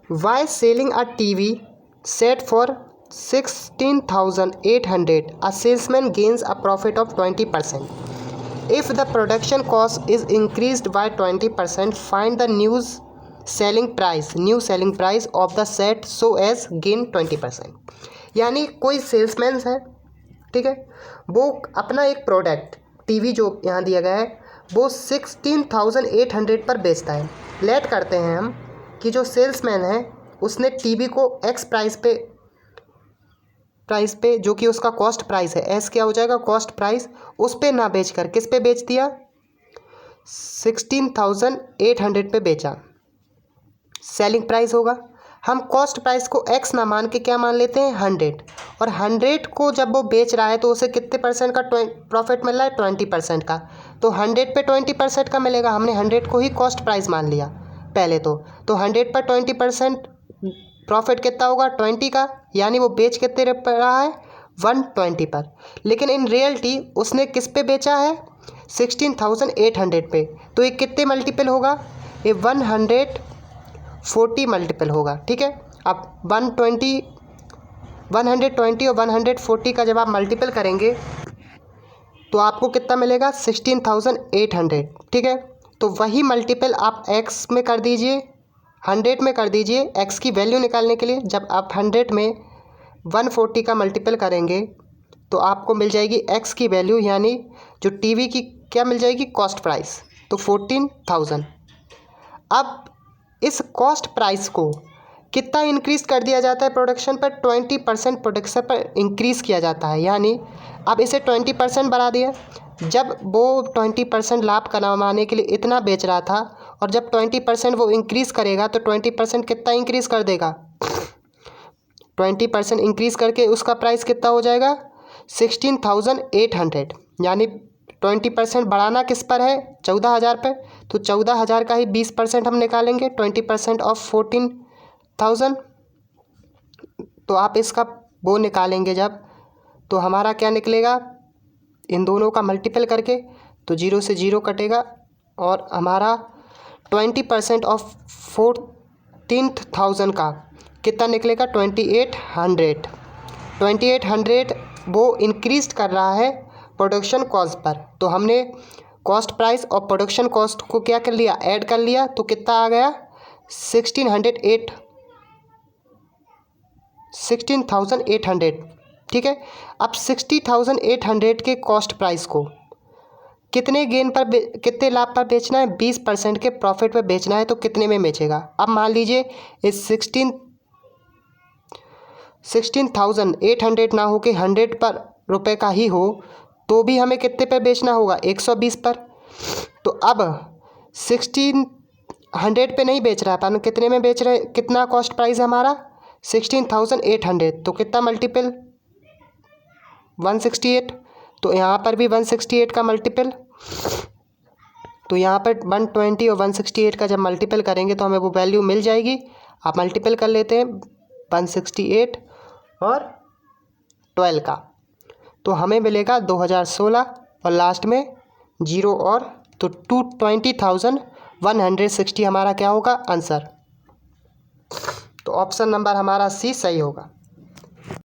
Y selling a TV set for 16,800 a salesman gains a profit of 20%. If the production cost is increased by 20%, find the new selling price of the set so as gain 20%. यानी कोई salesman है, ठीक है, वो अपना एक product TV जो यहाँ दिया गया है वो 16,800 पर बेचता है। लेट करते हैं हम कि जो सेल्समैन है उसने टीवी को एक्स प्राइस पे जो कि उसका कॉस्ट प्राइस है, एस क्या हो जाएगा कॉस्ट प्राइस, उस पे ना बेच कर किस पे बेच दिया 16,800 पे बेचा, सेलिंग प्राइस होगा। हम कॉस्ट प्राइस को एक्स ना मान के क्या मान लेते हैं 100, और 100 को जब वो बेच रहा है तो उसे कितने परसेंट का प्रॉफिट मिल रहा है 20% का, तो 100 पे 20% का मिलेगा। हमने 100 को ही कॉस्ट प्राइस मान लिया पहले तो 100 पर 20% प्रॉफिट कितना होगा 20 का, यानी वो बेच कितने पर रहा है 120 पर। लेकिन इन रियलिटी उसने किस पे बेचा है 16,800 पे, तो ये कितने मल्टीपल होगा, ये 140 मल्टीपल होगा, ठीक है। अब 120 और 140 का जब आप मल्टीपल करेंगे तो आपको कितना मिलेगा 16,800, ठीक है। तो वही मल्टीपल आप एक्स में कर दीजिए, 100 में कर दीजिए एक्स की वैल्यू निकालने के लिए। जब आप 100 में 140 का मल्टीपल करेंगे तो आपको मिल जाएगी एक्स की वैल्यू, यानी जो टीवी की क्या मिल जाएगी कॉस्ट प्राइस, तो 14,000। अब इस कॉस्ट प्राइस को कितना इंक्रीज़ कर दिया जाता है प्रोडक्शन पर 20% प्रोडक्शन पर इंक्रीज़ किया जाता है, यानी अब इसे 20% बढ़ा दिया। जब वो 20% लाभ कमाने के लिए इतना बेच रहा था और जब 20% वो इंक्रीज़ करेगा तो 20% कितना इंक्रीज़ कर देगा 20% इंक्रीज़ करके उसका प्राइस कितना हो जाएगा 16,800, यानी 20% बढ़ाना किस पर है 14,000 पर, तो 14,000 का ही 20% हम निकालेंगे 20% ऑफ 14,000। तो आप इसका वो निकालेंगे जब, तो हमारा क्या निकलेगा इन दोनों का मल्टीपल करके, तो 0 से 0 कटेगा और हमारा 20% ऑफ 14,000 का कितना निकलेगा 2,800 वो इंक्रीज कर रहा है प्रोडक्शन कॉस्ट पर। तो हमने कॉस्ट प्राइस और प्रोडक्शन कॉस्ट को क्या कर लिया ऐड कर लिया, तो कितना आ गया 16,800, ठीक है। अब 60,800 के कॉस्ट प्राइस को कितने कितने लाभ पर बेचना है 20% के प्रॉफिट पर बेचना है, तो कितने में बेचेगा। अब मान लीजिए इस 16,800 ना हो के 100 पर रुपए का ही हो तो भी हमें कितने पर बेचना होगा 120 पर। तो अब 1600 पे नहीं बेच रहा है पर कितने में बेच रहे हैं, कितना कॉस्ट प्राइस है हमारा 16,800, तो कितना मल्टीपल 168, तो यहाँ पर भी 168 का मल्टीपल, तो यहाँ पर 120 और 168 का जब मल्टीपल करेंगे तो हमें वो वैल्यू मिल जाएगी। आप मल्टीपल कर लेते हैं 168 और 12 का, तो हमें मिलेगा 2016 और लास्ट में 0 और तो 220,160 हमारा क्या होगा आंसर। तो ऑप्शन नंबर हमारा सी सही होगा।